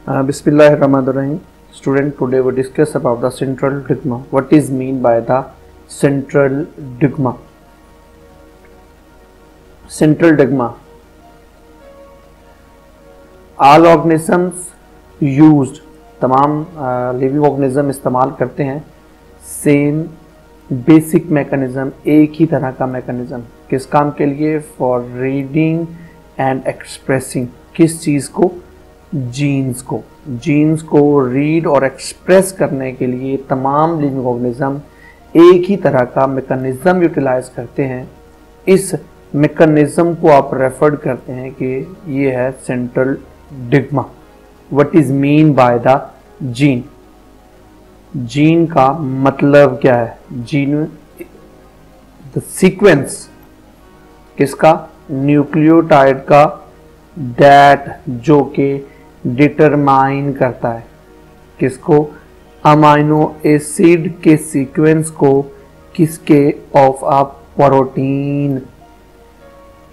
Bismillahirrahmanirrahim. Student, today we discuss about the central digma. What is mean by the central digma? Central digma. All organisms used, तमाम living organism इस्तेमाल करते हैं same basic mechanism, एक ही तरह का mechanism. किस काम के लिए? For reading and expressing. किस चीज़ को? जीन्स को रीड और एक्सप्रेस करने के लिए तमाम लिविंग ऑर्गेनिज्म एक ही तरह का मैकेनिज्म यूटिलाइज करते हैं. इस मैकेनिज्म को आप रेफर करते हैं कि ये है central dogma. What is mean by the gene? Gene का मतलब क्या है? जीन द सीक्वेंस किसका? न्यूक्लियोटाइड का, दैट जो कि डिटरमाइन करता है किसको? अमाइनो एसिड के सीक्वेंस को. किसके? Of a protein.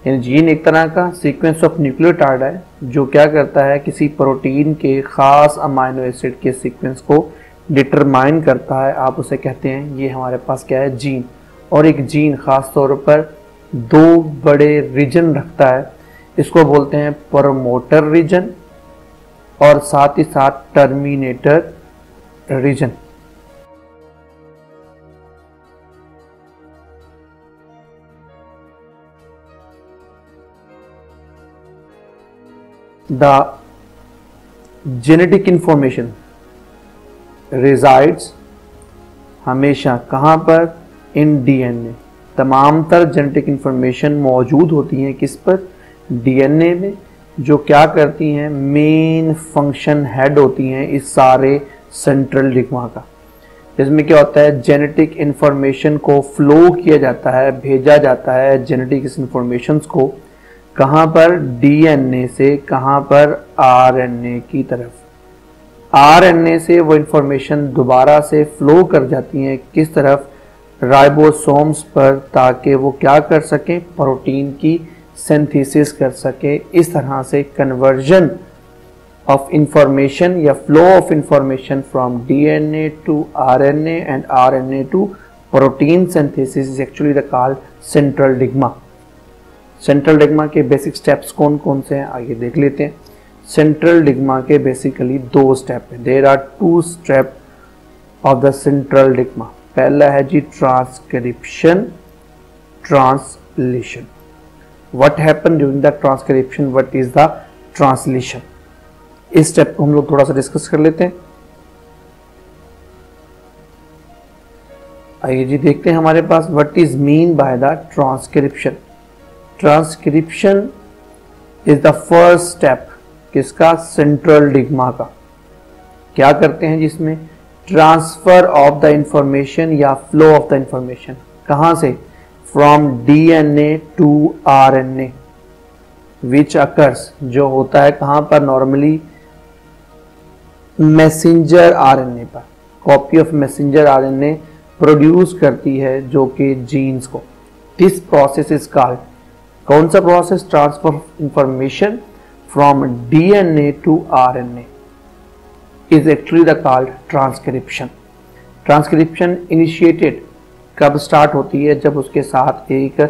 यानी जीन एक तरह का सीक्वेंस ऑफ न्यूक्लियोटाइड है जो क्या करता है? किसी प्रोटीन के खास अमाइनो एसिड के सीक्वेंस को डिटरमाइन करता है. आप उसे कहते हैं, ये हमारे पास क्या है? जीन. और एक जीन खास तौर पर दो बड़े रीजन रखता है. इसको बोलते हैं प्रमोटर रीजन और साथ ही साथ terminator region. The genetic information resides हमेशा कहाँ पर? In DNA. तमाम तर जेनेटिक इंफॉर्मेशन मौजूद होती हैं किस पर? डीएनए में, जो क्या करती हैं? मेन फंक्शन हेड होती हैं इस सारे सेंट्रल डिग्मा का. इसमें क्या होता है? जेनेटिक इंफॉर्मेशन को फ्लो किया जाता है, भेजा जाता है जेनेटिक इंफॉर्मेशन को कहाँ पर? डीएनए से कहाँ पर? आरएनए की तरफ. आरएनए से वो इंफॉर्मेशन दोबारा से फ्लो कर जाती हैं किस तरफ? राइबोसोम्स पर, ताकि वो क्या कर सकें? प्रोटीन की सिंथेसिस कर सके. इस तरह से कन्वर्जन ऑफ इंफॉर्मेशन या flow of information from DNA to RNA and RNA to protein synthesis is actually the called central dogma. Central dogma के बेसिक स्टेप्स कौन कौन से हैं आइए देख लेते हैं. सेंट्रल डिग्मा के बेसिकली दो स्टेप हैं. There are two step of the central dogma. पहला है जी transcription, translation. What happened during the transcription? What is the translation? इस स्टेप को हम लोग थोड़ा सा डिस्कस कर लेते हैं. आइए जी देखते हैं हमारे पास what is mean by the transcription. Transcription is the first step किसका? सेंट्रल डिग्मा का. क्या करते हैं जिसमें? ट्रांसफर ऑफ द इंफॉर्मेशन या फ्लो ऑफ द इंफॉर्मेशन. कहां से? From DNA to RNA which occurs, जो होता है कहां पर? नॉर्मली मैसेंजर आरएनए पर. Copy of messenger RNA produce करती है जो कि जीन्स को. दिस प्रोसेस इज कॉल्ड, कौन सा process? Transfer information from DNA to RNA is actually the called transcription. Transcription initiated कब स्टार्ट होती है? जब उसके साथ एक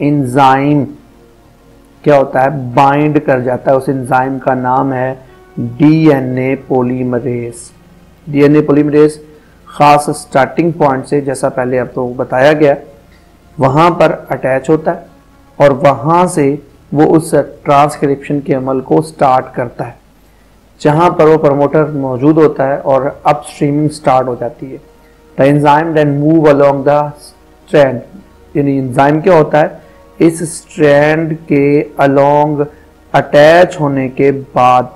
एंजाइम क्या होता है? बाइंड कर जाता है. उस एंजाइम का नाम है डीएनए पॉलीमरेज. डीएनए पॉलीमरेज खास स्टार्टिंग पॉइंट से, जैसा पहले आपको बताया गया, वहां पर अटैच होता है और वहां से वो उस ट्रांसक्रिप्शन के अमल को स्टार्ट करता है जहां पर वो प्रमोटर मौजूद होता है और अपस्ट्रीमिंग स्टार्ट हो जाती है. The enzyme then move along the strand. यानी एंजाइम क्या होता है? इस स्ट्रैंड के अलोंग अटैच होने के बाद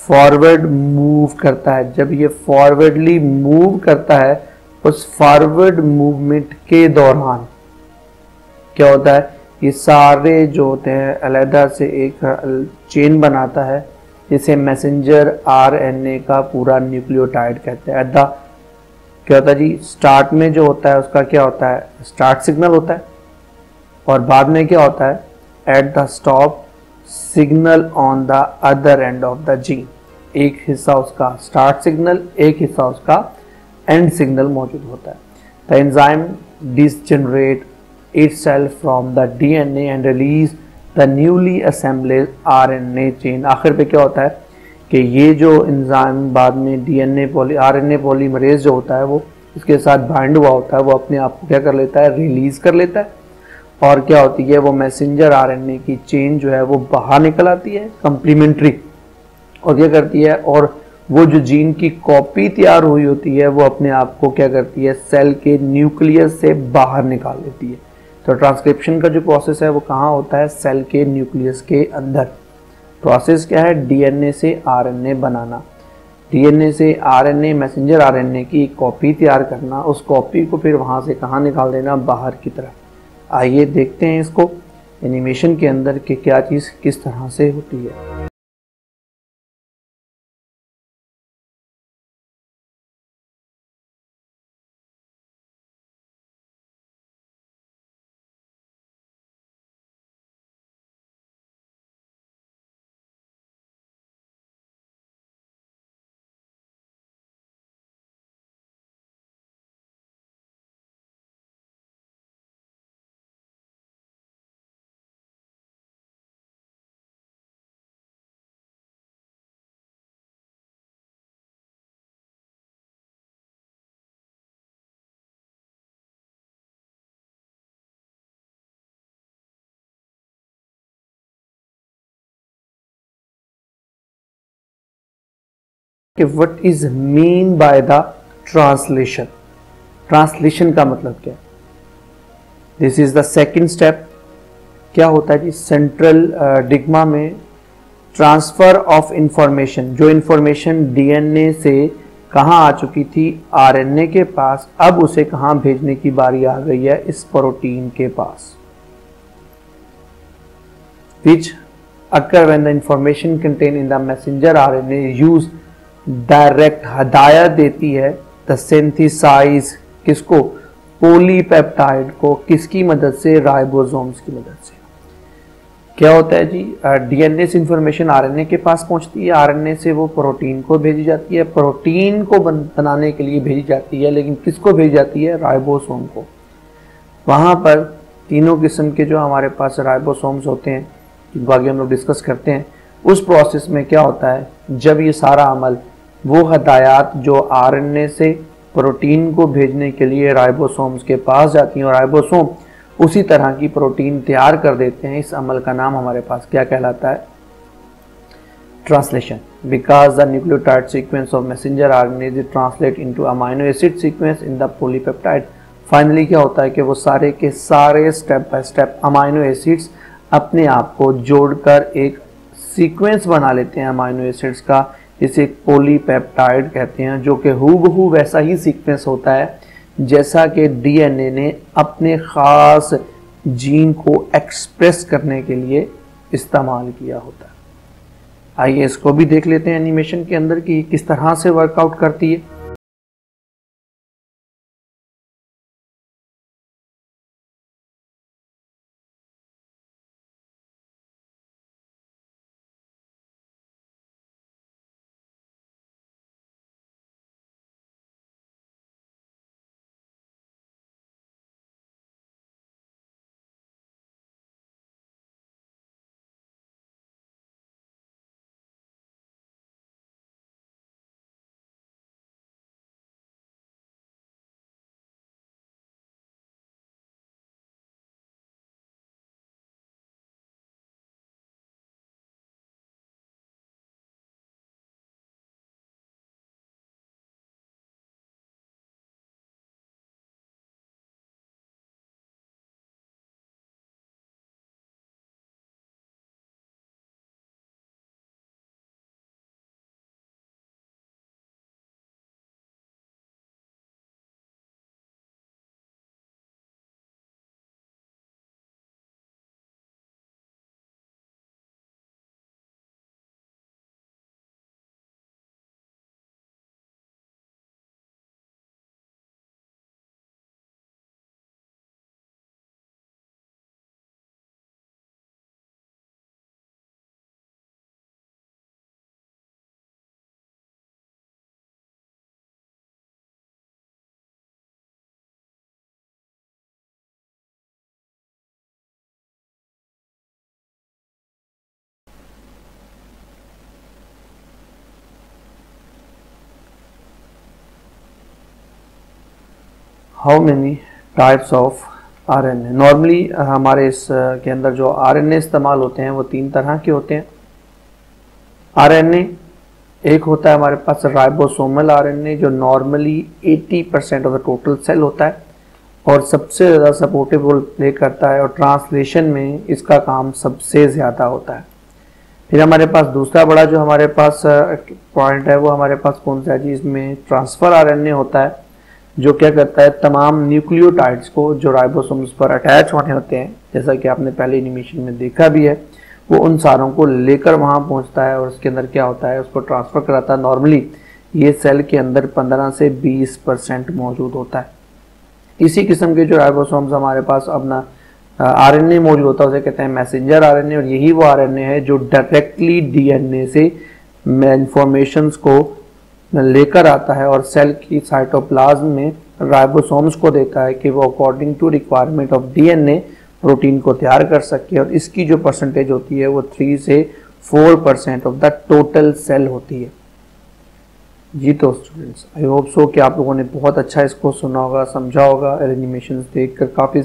फॉरवर्ड मूव करता है. जब ये फॉरवर्डली मूव करता है, उस फॉरवर्ड मूवमेंट के दौरान क्या होता है? ये सारे जो होते हैं अलग से एक चेन बनाता है जिसे मैसेंजर आरएनए का पूरा न्यूक्लियोटाइड कहते हैं. क्या होता है जी? स्टार्ट में जो होता है उसका क्या होता है? स्टार्ट सिग्नल होता है और बाद में क्या होता है? At the stop signal on the other end of the gene. एक हिस्सा उसका स्टार्ट सिग्नल, एक हिस्सा उसका एंड सिग्नल मौजूद होता है। The enzyme degenerate itself from the DNA and release the newly assembled RNA chain। आखिर पे क्या होता है कि ये जो एंजाइम बाद में DNA RNA पॉलीमरेज जो होता है वो इसके साथ बाइंड हुआ होता है, वो अपने आप को क्या कर लेता है, रिलीज कर लेता है, और क्या होती है, वो मैसेंजर RNA की चेन जो है वो बाहर निकल आती है कंप्लीमेंट्री, और क्या करती है, और वो जो जीन की कॉपी तैयार हुई होती है वो अपने आप को क्या करती है, सेल के न्यूक्लियस से बाहर निकाल लेती है। तो ट्रांसक्रिप्शन का जो प्रोसेस है वो कहाँ होता है, सेल के न्यूक्लियस के अंदर। प्रोसेस क्या है, डीएनए से आरएनए बनाना, डीएनए से आरएनए मैसेंजर आरएनए की कॉपी तैयार करना, उस कॉपी को फिर वहाँ से कहाँ निकाल देना, बाहर की तरफ। आइए देखते हैं इसको एनिमेशन के अंदर कि क्या चीज़ किस तरह से होती है। कि what is mean by the translation, translation का मतलब क्या है। This is the second step. क्या होता है जी, सेंट्रल डिग्मा में ट्रांसफर ऑफ इंफॉर्मेशन, जो इंफॉर्मेशन डीएनए से कहाँ आ चुकी थी, आरएनए के पास, अब उसे कहाँ भेजने की बारी आ गई है, इस प्रोटीन के पास। which occur when the information contained in the messenger RNA use direct हदायत देती है द सिंथेसाइज, किसको, पॉलीपेप्टाइड को, किसकी मदद से, राइबोसोम्स की मदद से। क्या होता है जी, डीएनए से इंफॉर्मेशन आरएनए के पास पहुंचती है, आरएनए से वो प्रोटीन को भेजी जाती है, प्रोटीन को बनाने के लिए भेजी जाती है, लेकिन किसको भेजी जाती है, राइबोसोम को। वहां पर तीनों किस्म के जो हमारे पास राइबोसोम्स होते हैं, जिनको आगे हम लोग डिस्कस करते हैं, उस प्रोसेस में क्या होता है, जब ये सारा अमल, वो हदायत जो आरएनए से प्रोटीन को भेजने के लिए राइबोसोम्स के पास जाती हैं, और राइबोसोम उसी तरह की प्रोटीन तैयार कर देते हैं, इस अमल का नाम हमारे पास क्या कहलाता है, translation. Because the nucleotide sequence of messenger RNA is translate into amino acid sequence in the polypeptide. Finally क्या होता है कि वो सारे के सारे step by step amino acids अपने आप को जोड़कर एक सीक्वेंस बना लेते हैं अमाइनो एसिड्स का, जिसे पॉलीपेप्टाइड कहते हैं, जो कि हूबहू वैसा ही सीक्वेंस होता है जैसा कि डीएनए ने अपने ख़ास जीन को एक्सप्रेस करने के लिए इस्तेमाल किया होता है। आइए इसको भी देख लेते हैं एनिमेशन के अंदर कि किस तरह से वर्कआउट करती है। How many types of RNA. Normally हमारे इस के अंदर जो आरएनए इस्तेमाल होते हैं वो 3 तरह के होते हैं। आरएनए एक होता है हमारे पास राइबोसोमल आरएनए, जो normally 80% of the total sale होता है और सबसे ज़्यादा सपोर्टिव रोल प्ले करता है और ट्रांसलेशन में इसका काम सबसे ज़्यादा होता है। फिर हमारे पास दूसरा बड़ा जो हमारे पास पॉइंट है वो हमारे पास कौन सा है जी, इसमें ट्रांसफ़र आरएनए होता है, जो क्या करता है तमाम न्यूक्लियोटाइड्स को जो राइबोसोम्स पर अटैच होने होते हैं, जैसा कि आपने पहले एनिमेशन में देखा भी है, वो उन सारों को लेकर वहाँ पहुँचता है और उसके अंदर क्या होता है उसको ट्रांसफ़र कराता है। नॉर्मली ये सेल के अंदर 15 से 20% मौजूद होता है। इसी किस्म के जो राइबोसोम्स हमारे पास अपना आरएनए मौजूद होता है उसे कहते हैं मैसेंजर आरएनए, और यही वो आरएनए है जो डायरेक्टली डीएनए से इंफॉर्मेशंस को लेकर आता है और सेल की साइटोप्लाज्म में राइबोसोम्स को देता है कि वो according to requirement of DNA protein को तैयार कर सके, और इसकी जो परसेंटेज होती है वो 3 से 4% ऑफ द टोटल सेल होती है। जी तो स्टूडेंट्स, आई होप सो कि आप लोगों ने बहुत अच्छा इसको सुना होगा, समझा होगा, एनिमेशंस देखकर काफ़ी